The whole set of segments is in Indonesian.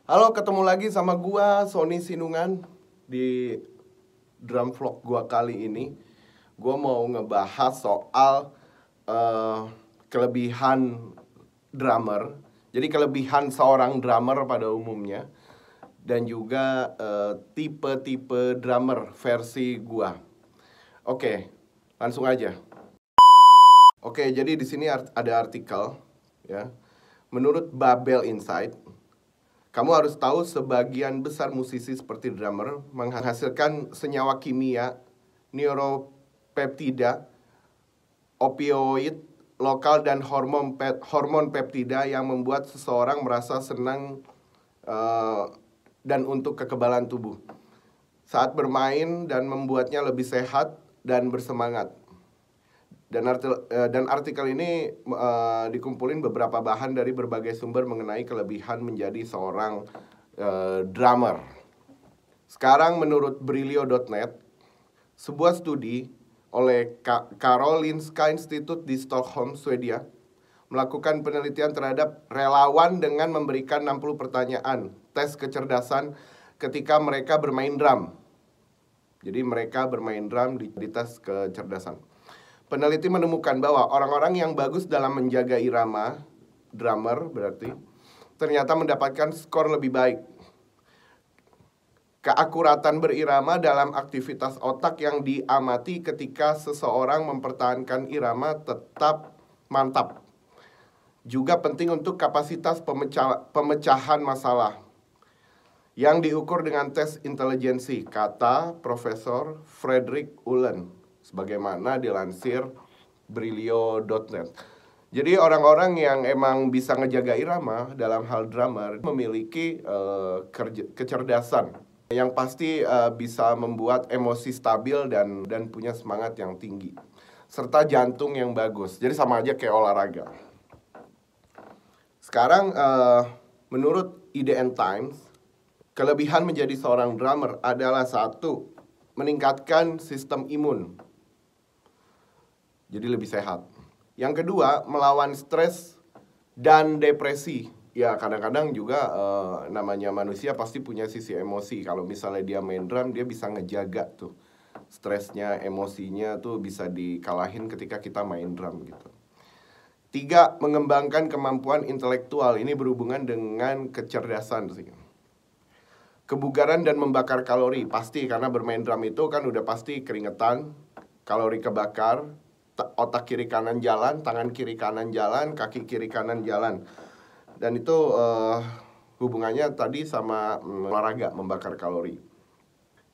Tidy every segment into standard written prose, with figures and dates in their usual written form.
Halo, ketemu lagi sama gua Sony Sinungan di drum vlog gua kali ini. Gua mau ngebahas soal kelebihan drummer. Jadi kelebihan seorang drummer pada umumnya dan juga tipe-tipe drummer versi gua. Oke, langsung aja. Oke, jadi di sini ada artikel ya. Menurut Babel Insight, kamu harus tahu sebagian besar musisi seperti drummer menghasilkan senyawa kimia, neuropeptida, opioid lokal dan hormon peptida yang membuat seseorang merasa senang dan untuk kekebalan tubuh saat bermain dan membuatnya lebih sehat dan bersemangat. Dan artikel ini dikumpulin beberapa bahan dari berbagai sumber mengenai kelebihan menjadi seorang drummer. Sekarang menurut Brilio.net, sebuah studi oleh Karolinska Institute di Stockholm, Swedia, melakukan penelitian terhadap relawan dengan memberikan 60 pertanyaan tes kecerdasan ketika mereka bermain drum. Jadi mereka bermain drum di tes kecerdasan. Peneliti menemukan bahwa orang-orang yang bagus dalam menjaga irama, drummer berarti, ternyata mendapatkan skor lebih baik. Keakuratan berirama dalam aktivitas otak yang diamati ketika seseorang mempertahankan irama tetap mantap. Juga penting untuk kapasitas pemecahan masalah yang diukur dengan tes intelijensi, kata Profesor Frederick Ulen, sebagaimana dilansir Brilio.net. Jadi orang-orang yang emang bisa ngejaga irama dalam hal drummer memiliki kecerdasan yang pasti bisa membuat emosi stabil dan punya semangat yang tinggi, serta jantung yang bagus. Jadi sama aja kayak olahraga. Sekarang menurut IDN Times, kelebihan menjadi seorang drummer adalah satu, meningkatkan sistem imun. Jadi lebih sehat. Yang kedua, melawan stres dan depresi. Ya kadang-kadang juga namanya manusia pasti punya sisi emosi. Kalau misalnya dia main drum, dia bisa ngejaga tuh stresnya, emosinya tuh bisa dikalahin ketika kita main drum gitu. Tiga, mengembangkan kemampuan intelektual. Ini berhubungan dengan kecerdasan sih. Kebugaran dan membakar kalori. Pasti karena bermain drum itu kan udah pasti keringetan, kalori kebakar, otak kiri kanan jalan, tangan kiri kanan jalan, kaki kiri kanan jalan. Dan itu hubungannya tadi sama olahraga, membakar kalori.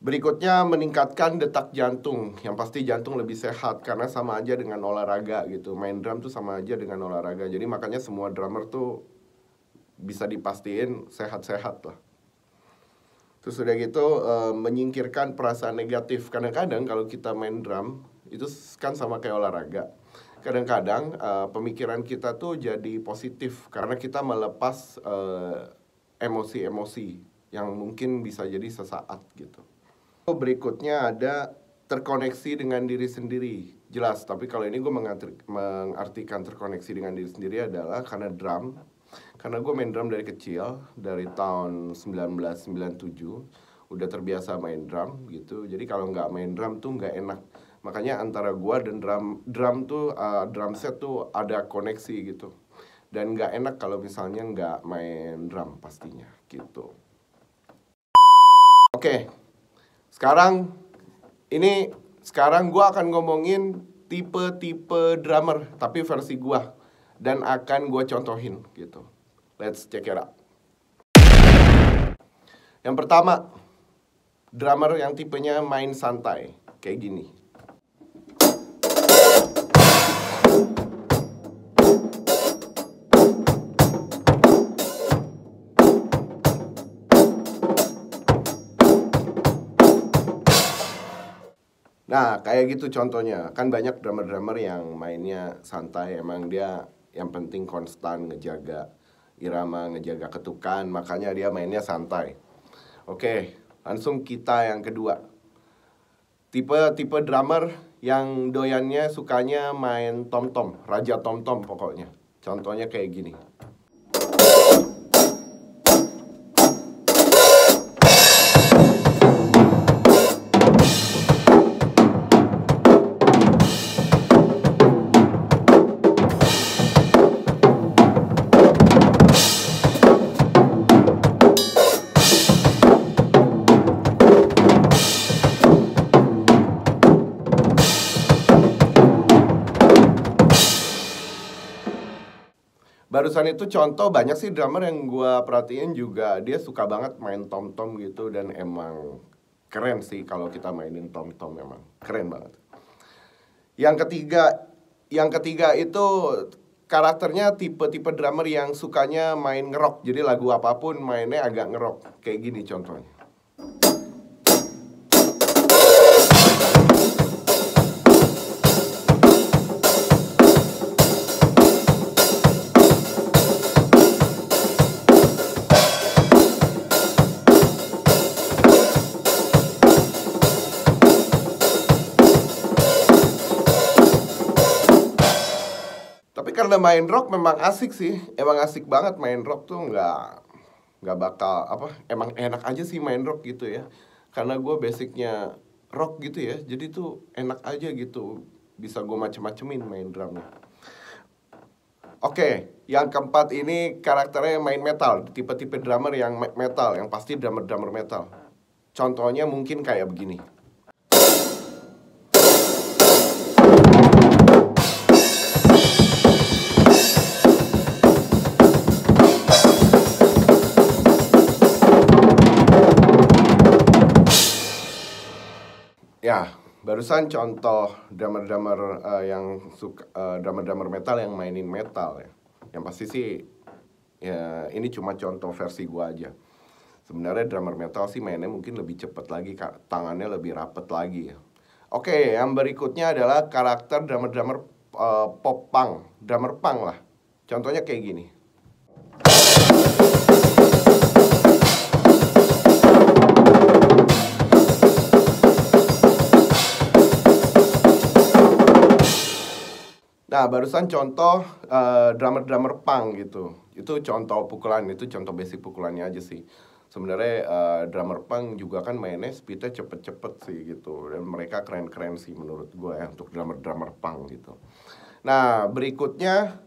Berikutnya meningkatkan detak jantung. Yang pasti jantung lebih sehat karena sama aja dengan olahraga gitu. Main drum tuh sama aja dengan olahraga. Jadi makanya semua drummer tuh bisa dipastiin sehat-sehat lah. Terus udah gitu menyingkirkan perasaan negatif. Kadang-kadang kalau kita main drum itu kan sama kayak olahraga. Kadang-kadang pemikiran kita tuh jadi positif karena kita melepas emosi-emosi yang mungkin bisa jadi sesaat gitu. Berikutnya ada terkoneksi dengan diri sendiri. Jelas, tapi kalau ini gue mengartikan terkoneksi dengan diri sendiri adalah karena drum. Karena gue main drum dari kecil, dari tahun 1997 udah terbiasa main drum gitu. Jadi kalau nggak main drum tuh nggak enak. Makanya antara gue dan drum tuh drum set tuh ada koneksi gitu. Dan nggak enak kalau misalnya nggak main drum pastinya gitu. Oke. Sekarang gue akan ngomongin tipe-tipe drummer tapi versi gue dan akan gue contohin gitu. Let's check it out. Yang pertama, drummer yang tipenya main santai kayak gini. Nah, kayak gitu contohnya. Kan banyak drummer-drummer yang mainnya santai. Emang dia yang penting konstan ngejaga irama, ngejaga ketukan. Makanya dia mainnya santai. Oke, langsung kita yang kedua. Tipe drummer yang doyannya sukanya main tom-tom. Raja tom-tom pokoknya. Contohnya kayak gini. Barusan itu contoh banyak sih drummer yang gua perhatiin juga dia suka banget main tom-tom gitu, dan emang keren sih kalau kita mainin tom-tom, memang keren banget. Yang ketiga, itu karakternya tipe-tipe drummer yang sukanya main ngerok. Jadi lagu apapun mainnya agak ngerok. Kayak gini contohnya. Tapi karena main rock memang asik sih, emang asik banget main rock tuh, nggak bakal apa, emang enak aja sih main rock gitu ya. Karena gue basicnya rock gitu ya, jadi tuh enak aja gitu, bisa gue macem-macemin main drumnya. Oke, yang keempat ini karakternya main metal, tipe-tipe drummer yang metal, yang pasti drummer metal. Contohnya mungkin kayak begini. Ya, barusan contoh drummer-drummer yang suka drummer-drummer metal yang mainin metal ya. Yang pasti sih ya, ini cuma contoh versi gua aja. Sebenarnya drummer metal sih mainnya mungkin lebih cepet lagi, tangannya lebih rapet lagi ya. Oke, yang berikutnya adalah karakter drummer-drummer pop punk, drummer punk lah. Contohnya kayak gini. Nah, barusan contoh drummer-drummer punk gitu. Itu contoh pukulan, itu contoh basic pukulannya aja sih. Sebenarnya drummer punk juga kan mainnya speednya cepet-cepet sih gitu. Dan mereka keren-keren sih menurut gue ya untuk drummer-drummer punk gitu. Nah, berikutnya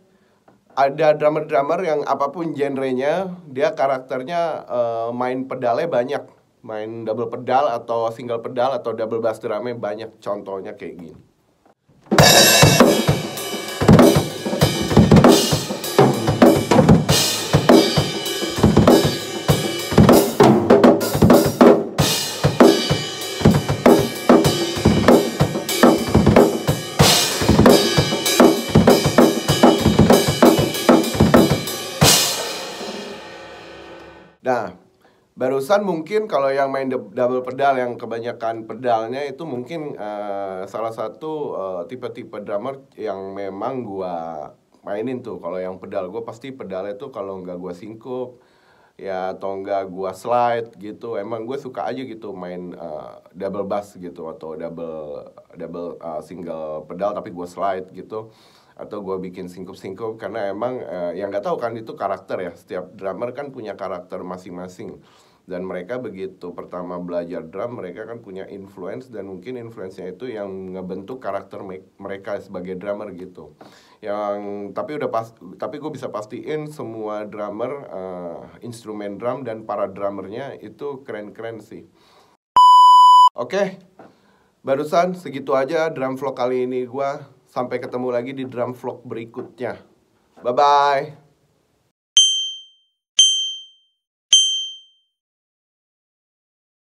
ada drummer-drummer yang apapun genrenya, dia karakternya main pedalnya banyak. Main double pedal atau single pedal atau double bass drumnya banyak. Contohnya kayak gini. Nah, barusan mungkin kalau yang main double pedal yang kebanyakan pedalnya itu mungkin salah satu tipe-tipe drummer yang memang gua mainin tuh. Kalau yang pedal gua pasti pedalnya tuh kalau nggak gua singkup ya atau nggak gua slide gitu. Emang gue suka aja gitu main double bass gitu atau double single pedal tapi gua slide gitu, atau gue bikin singkup-singkup, karena emang yang nggak tahu kan itu karakter ya, setiap drummer kan punya karakter masing-masing, dan mereka begitu pertama belajar drum mereka kan punya influence, dan mungkin influence-nya itu yang ngebentuk karakter mereka sebagai drummer gitu. Tapi gue bisa pastiin semua drummer instrumen drum dan para drummernya itu keren-keren sih. Oke, barusan segitu aja drum vlog kali ini gua. Sampai ketemu lagi di drum vlog berikutnya. Bye-bye.